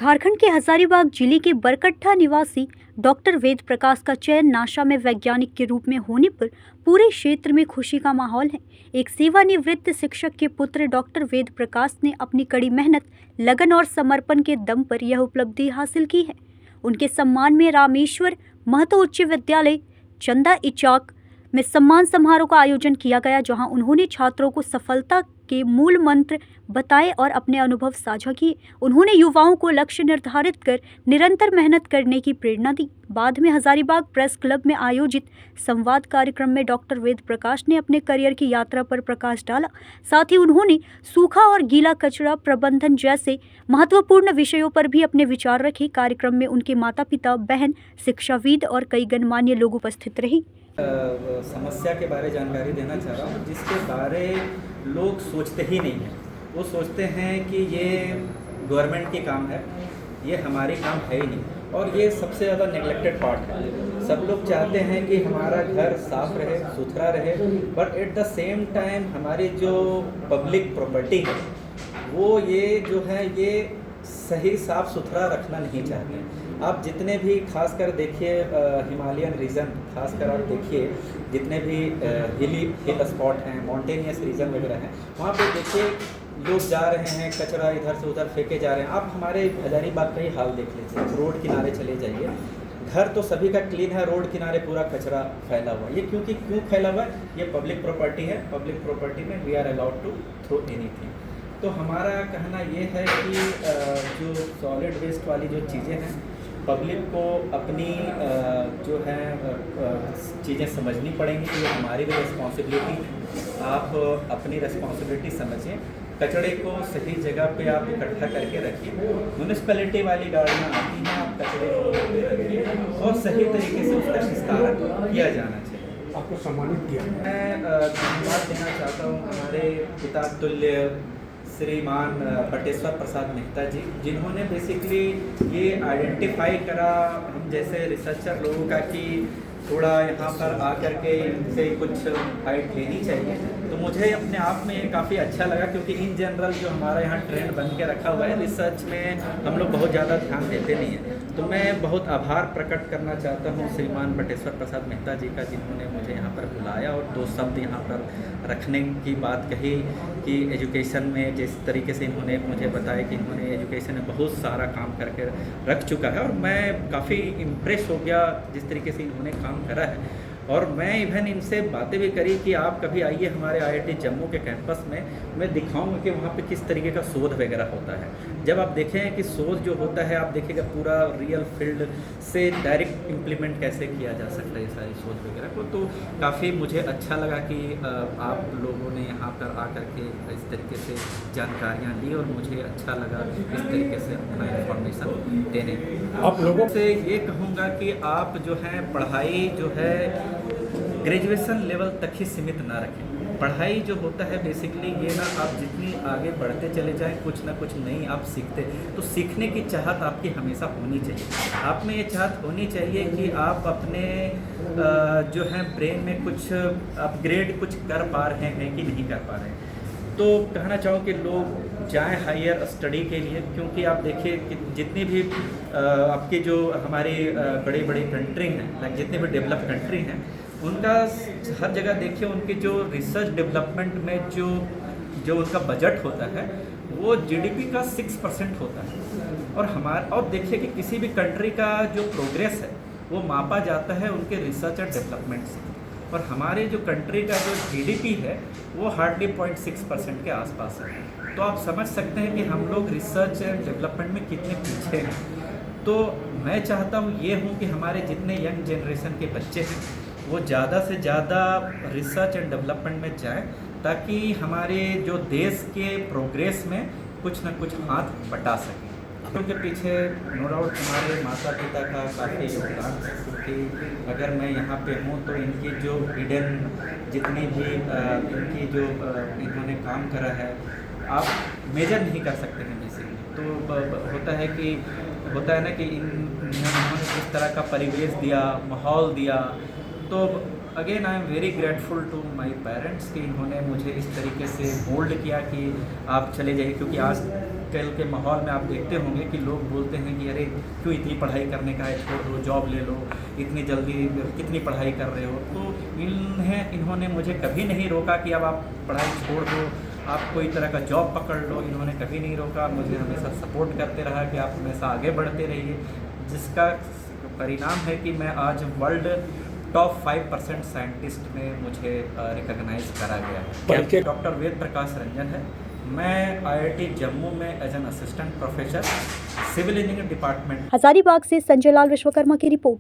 झारखंड के हजारीबाग जिले के बरकट्ठा निवासी डॉक्टर वेद प्रकाश का चयन नासा में वैज्ञानिक के रूप में होने पर पूरे क्षेत्र में खुशी का माहौल है। एक सेवानिवृत्त शिक्षक के पुत्र डॉक्टर वेद प्रकाश ने अपनी कड़ी मेहनत, लगन और समर्पण के दम पर यह उपलब्धि हासिल की है। उनके सम्मान में रामेश्वर महतो उच्च विद्यालय चंदा इचाक में सम्मान समारोह का आयोजन किया गया, जहां उन्होंने छात्रों को सफलता के मूल मंत्र बताए और अपने अनुभव साझा किए। उन्होंने युवाओं को लक्ष्य निर्धारित कर निरंतर मेहनत करने की प्रेरणा दी। बाद में हजारीबाग प्रेस क्लब में आयोजित संवाद कार्यक्रम में डॉक्टर वेद प्रकाश ने अपने करियर की यात्रा पर प्रकाश डाला। साथ ही उन्होंने सूखा और गीला कचरा प्रबंधन जैसे महत्वपूर्ण विषयों पर भी अपने विचार रखे। कार्यक्रम में उनके माता पिता, बहन, शिक्षाविद और कई गणमान्य लोग उपस्थित रहे। समस्या के बारे जानकारी देना चाह रहा हूँ जिसके बारे लोग सोचते ही नहीं हैं। वो सोचते हैं कि ये गवर्नमेंट की काम है, ये हमारी काम है ही नहीं, और ये सबसे ज़्यादा नेग्लेक्टेड पार्ट है। सब लोग चाहते हैं कि हमारा घर साफ रहे, सुथरा रहे, but at the same time हमारी जो पब्लिक प्रॉपर्टी है वो ये जो है ये सही साफ़ सुथरा रखना नहीं चाहते। आप जितने भी खासकर देखिए हिमालयन रीजन, खासकर आप देखिए जितने भी हिल स्पॉट हैं, माउंटेनियस रीजन वगैरह हैं, वहाँ पे देखिए लोग जा रहे हैं, कचरा इधर से उधर फेंके जा रहे हैं। आप हमारे हजारीबाग का ही हाल देख लीजिए, रोड किनारे चले जाइए, घर तो सभी का क्लीन है, रोड किनारे पूरा कचरा फैला हुआ है। ये क्यों फैला हुआ है? ये पब्लिक प्रॉपर्टी है। पब्लिक प्रॉपर्टी में we are allowed to throw anything. तो हमारा कहना ये है कि जो सॉलिड वेस्ट वाली जो चीज़ें हैं, पब्लिक को अपनी जो है चीज़ें समझनी पड़ेंगी कि ये हमारी भी रिस्पॉन्सिबिलिटी है। आप अपनी रिस्पॉन्सिबिलिटी समझें, कचड़े को सही जगह पे आप इकट्ठा करके रखिए। म्यूनिसिपैलिटी वाली गाड़ियाँ आती हैं, आप कचड़े को रखिए और सही तरीके से उसका निस्तारण किया जाना चाहिए। आपको सम्मानित किया। मैं धन्यवाद देना चाहता हूँ हमारे पिता तुल्य श्रीमान बटेश्वर प्रसाद मेहता जी, जिन्होंने बेसिकली ये आइडेंटिफाई करा हम जैसे रिसर्चर लोगों का कि थोड़ा यहाँ पर आकर के इनसे कुछ हाइट लेनी चाहिए। तो मुझे अपने आप में काफ़ी अच्छा लगा, क्योंकि इन जनरल जो हमारा यहाँ ट्रेंड बन के रखा हुआ है, रिसर्च में हम लोग बहुत ज़्यादा ध्यान देते नहीं हैं। तो मैं बहुत आभार प्रकट करना चाहता हूँ श्रीमान बटेश्वर प्रसाद मेहता जी का, जिन्होंने मुझे यहाँ पर बुलाया और दो शब्द यहाँ पर रखने की बात कही कि एजुकेशन में जिस तरीके से इन्होंने मुझे बताया कि इन्होंने एजुकेशन में बहुत सारा काम करके रख चुका है, और मैं काफ़ी इम्प्रेस हो गया जिस तरीके से इन्होंने काम करा है। और मैं इवन इनसे बातें भी करी कि आप कभी आइए हमारे आईआईटी जम्मू के कैंपस में, मैं दिखाऊंगा कि वहाँ पे किस तरीके का शोध वगैरह होता है। जब आप देखें कि शोध जो होता है, आप देखिएगा पूरा रियल फील्ड से डायरेक्ट इम्प्लीमेंट कैसे किया जा सकता है ये सारी शोध वगैरह को। तो काफ़ी मुझे अच्छा लगा कि आप लोगों ने यहाँ पर आकर के इस तरीके से जानकारियाँ ली, और मुझे अच्छा लगा इस तरीके से अपना इन्फॉर्मेशन देने। आप लोगों से ये कहूँगा कि आप जो है पढ़ाई जो है ग्रेजुएशन लेवल तक ही सीमित ना रखें। पढ़ाई जो होता है बेसिकली ये ना, आप जितनी आगे बढ़ते चले जाएं कुछ ना कुछ नई आप सीखते, तो सीखने की चाहत आपकी हमेशा होनी चाहिए। आप में ये चाहत होनी चाहिए कि आप अपने जो है ब्रेन में कुछ अपग्रेड कुछ कर पा रहे हैं कि नहीं कर पा रहे हैं। तो कहना चाहूँ कि लोग जाएं हायर स्टडी के लिए, क्योंकि आप देखिए कि जितनी भी आपकी जो हमारी बड़ी बड़ी कंट्री हैं, लाइक जितने भी डेवलप कंट्री हैं, उनका हर जगह देखिए उनकी जो रिसर्च डेवलपमेंट में जो उनका बजट होता है वो जीडीपी का 6% होता है। और देखिए कि किसी भी कंट्री का जो प्रोग्रेस है वो मापा जाता है उनके रिसर्च एंड डेवलपमेंट से, और हमारे जो कंट्री का जो जीडीपी है वो हार्डली 0.6% के आसपास है। तो आप समझ सकते हैं कि हम लोग रिसर्च एंड डेवलपमेंट में कितने पीछे हैं। तो मैं चाहता हूँ ये हूँ कि हमारे जितने यंग जनरेशन के बच्चे हैं वो ज़्यादा से ज़्यादा रिसर्च एंड डेवलपमेंट में जाएं, ताकि हमारे जो देश के प्रोग्रेस में कुछ ना कुछ हाथ बटा सकें। उनके पीछे नो डाउट हमारे माता पिता का काफ़ी योगदान है, क्योंकि अगर मैं यहाँ पे हूँ तो इनकी जो हिडन जितनी भी इनकी जो इन्होंने काम करा है आप मेजर नहीं कर सकते हैं बेसिकली। तो होता है ना कि इन्होंने किस तरह का परिवेश दिया, माहौल दिया। तो again I am very grateful to my parents कि इन्होंने मुझे इस तरीके से मोल्ड किया कि आप चले जाइए, क्योंकि आज कल के माहौल में आप देखते होंगे कि लोग बोलते हैं कि अरे क्यों इतनी पढ़ाई करने का है, छोड़ दो, जॉब ले लो, इतनी जल्दी कितनी पढ़ाई कर रहे हो। तो इन्होंने मुझे कभी नहीं रोका कि अब आप पढ़ाई छोड़ दो, आप कोई तरह का जॉब पकड़ लो। इन्होंने कभी नहीं रोका, मुझे हमेशा सपोर्ट करते रहा कि आप हमेशा आगे बढ़ते रहिए, जिसका परिणाम है कि मैं आज वर्ल्ड टॉप 5% साइंटिस्ट में मुझे रिकॉग्नाइज करा गया है। डॉक्टर वेद प्रकाश रंजन है। मैं IIT जम्मू में as an assistant professor civil engineering department. Hazaribagh से संजय लाल विश्वकर्मा की रिपोर्ट।